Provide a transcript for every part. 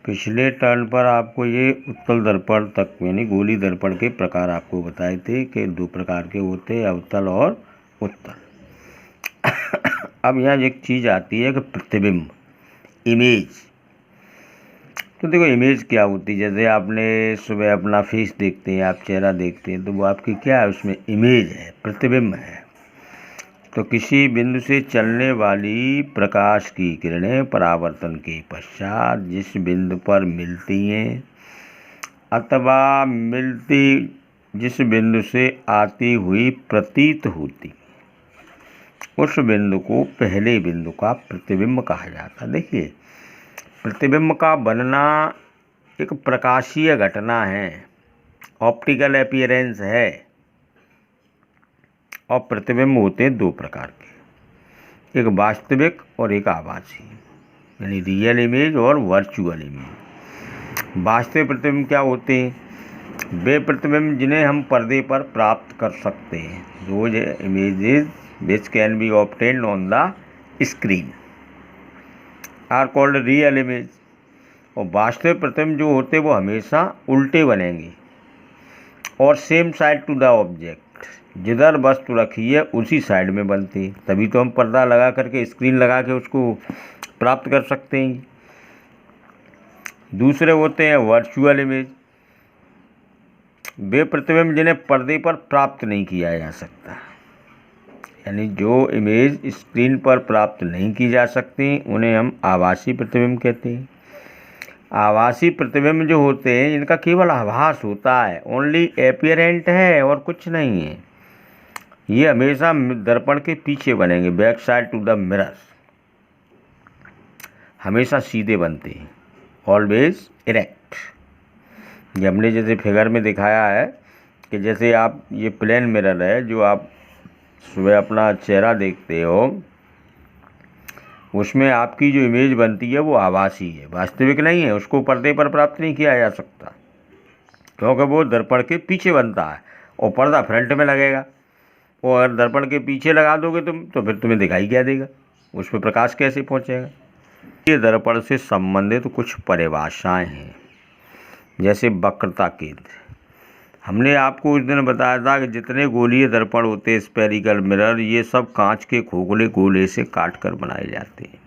पिछले टर्न पर आपको ये उत्तल दर्पण तक यानी गोली दर्पण के प्रकार आपको बताए थे कि 2 प्रकार के होते हैं, अवतल और उत्तल। अब यहाँ एक चीज़ आती है कि प्रतिबिंब, इमेज। तो देखो इमेज क्या होती है, जैसे आपने सुबह अपना फेस देखते हैं, आप चेहरा देखते हैं, तो वो आपकी क्या है, उसमें इमेज है, प्रतिबिंब है। तो किसी बिंदु से चलने वाली प्रकाश की किरणें परावर्तन के पश्चात जिस बिंदु पर मिलती हैं अथवा मिलती जिस बिंदु से आती हुई प्रतीत होती, उस बिंदु को पहले बिंदु का प्रतिबिंब कहा जाता है। देखिए, प्रतिबिंब का बनना एक प्रकाशीय घटना है, ऑप्टिकल अपीयरेंस है। और प्रतिबिंब होते हैं 2 प्रकार के, एक वास्तविक और एक आभासी, यानी रियल इमेज और वर्चुअल इमेज। वास्तविक प्रतिबिंब क्या होते हैं? वे प्रतिबिंब जिन्हें हम पर्दे पर प्राप्त कर सकते हैं, those images which can be obtained on the screen are called real image. और वास्तविक प्रतिबिंब जो होते हैं वो हमेशा उल्टे बनेंगे और same side to the object, जिधर वस्तु रखी है उसी साइड में बनती है, तभी तो हम पर्दा लगा करके, स्क्रीन लगा के उसको प्राप्त कर सकते हैं। दूसरे होते हैं वर्चुअल इमेज, वे प्रतिबिंब जिन्हें पर्दे पर प्राप्त नहीं किया जा सकता, यानी जो इमेज स्क्रीन पर प्राप्त नहीं की जा सकती उन्हें हम आभासी प्रतिबिंब कहते हैं। आभासी प्रतिबिंब जो होते हैं इनका केवल आभास होता है, ओनली एपियरेंट है और कुछ नहीं है। ये हमेशा दर्पण के पीछे बनेंगे, back side to the mirror, हमेशा सीधे बनते हैं, ऑलवेज इरेक्ट। ये हमने जैसे फिगर में दिखाया है कि जैसे आप, ये प्लेन मिरर है जो आप सुबह अपना चेहरा देखते हो, उसमें आपकी जो इमेज बनती है वो आभासी है, वास्तविक नहीं है। उसको पर्दे पर प्राप्त नहीं किया जा सकता क्योंकि वो दर्पण के पीछे बनता है और पर्दा फ्रंट में लगेगा। और दर्पण के पीछे लगा दोगे तुम तो फिर तुम्हें दिखाई क्या देगा, उस पर प्रकाश कैसे पहुंचेगा। ये दर्पण से संबंधित कुछ परिभाषाएं हैं, जैसे वक्रता केंद्र। हमने आपको उस दिन बताया था कि जितने गोलीय दर्पण होते हैं, स्फेरिकल मिरर, ये सब कांच के खोखले गोले से काटकर बनाए जाते हैं।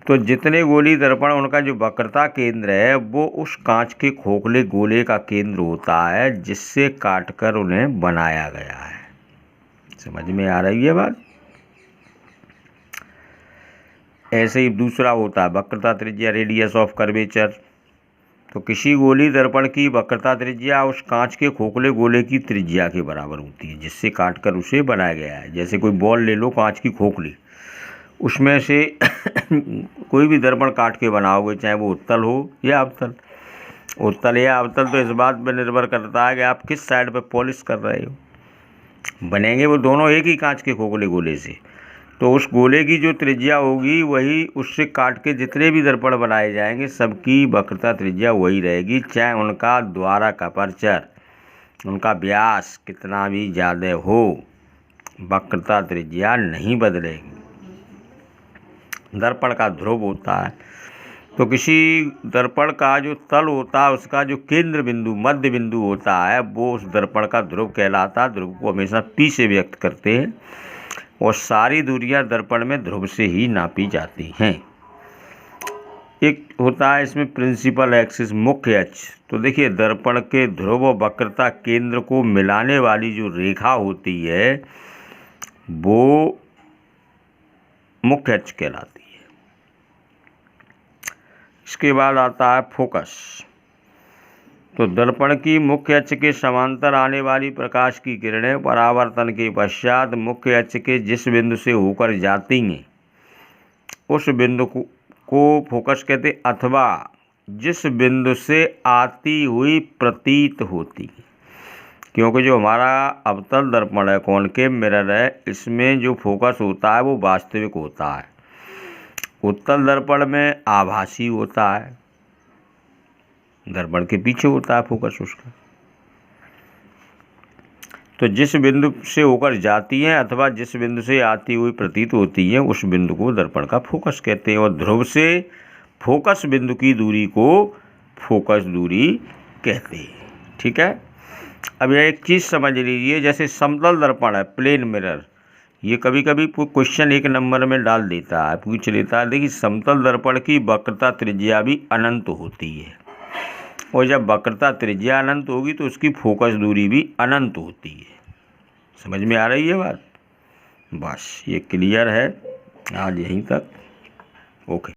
तो जितने गोली दर्पण, उनका जो वक्रता केंद्र है वो उस कांच के खोखले गोले का केंद्र होता है जिससे काटकर उन्हें बनाया गया है। समझ में आ रही है बात? ऐसे ही दूसरा होता है वक्रता त्रिज्या, रेडियस ऑफ कर्वेचर। तो किसी गोली दर्पण की वक्रता त्रिज्या उस कांच के खोखले गोले की त्रिज्या के बराबर होती है जिससे काटकर उसे बनाया गया है। जैसे कोई बॉल ले लो कांच की खोखली, उसमें से कोई भी दर्पण काट के बनाओगे, चाहे वो उत्तल हो या अवतल। उत्तल या अवतल तो इस बात पर निर्भर करता है कि आप किस साइड पर पॉलिश कर रहे हो। बनेंगे वो दोनों एक ही कांच के खोखले गोले से, तो उस गोले की जो त्रिज्या होगी वही, उससे काट के जितने भी दर्पण बनाए जाएंगे सबकी वक्रता त्रिज्या वही रहेगी, चाहे उनका द्वारक अपर्चर, उनका व्यास कितना भी ज़्यादा हो, वक्रता त्रिज्या नहीं बदलेगी। दर्पण का ध्रुव होता है, तो किसी दर्पण का जो तल होता है उसका जो केंद्र बिंदु, मध्य बिंदु होता है, वो उस दर्पण का ध्रुव कहलाता है। ध्रुव को हमेशा पी से व्यक्त करते हैं और सारी दूरियां दर्पण में ध्रुव से ही नापी जाती हैं। एक होता है इसमें प्रिंसिपल एक्सिस, मुख्य अक्ष। तो देखिए, दर्पण के ध्रुव और वक्रता केंद्र को मिलाने वाली जो रेखा होती है वो मुख्य अक्ष कहलाती है। इसके बाद आता है फोकस। तो दर्पण की मुख्य अक्ष के समांतर आने वाली प्रकाश की किरणें परावर्तन के पश्चात मुख्य अक्ष के जिस बिंदु से होकर जाती हैं उस बिंदु को फोकस कहते हैं, अथवा जिस बिंदु से आती हुई प्रतीत होती। क्योंकि जो हमारा अवतल दर्पण है, कॉनकेव मिरर है, इसमें जो फोकस होता है वो वास्तविक होता है। उत्तल दर्पण में आभासी होता है, दर्पण के पीछे होता है फोकस उसका। तो जिस बिंदु से होकर जाती हैं अथवा जिस बिंदु से आती हुई प्रतीत होती है उस बिंदु को दर्पण का फोकस कहते हैं। और ध्रुव से फोकस बिंदु की दूरी को फोकस दूरी कहते हैं। ठीक है। अब यह एक चीज़ समझ लीजिए, जैसे समतल दर्पण है, प्लेन मिरर, ये कभी कभी क्वेश्चन 1 नंबर में डाल देता है, पूछ लेता है। देखिए समतल दर्पण की वक्रता त्रिज्या भी अनंत होती है, और जब वक्रता त्रिज्या अनंत होगी तो उसकी फोकस दूरी भी अनंत होती है। समझ में आ रही है बात? बस ये क्लियर है। आज यहीं तक। ओके।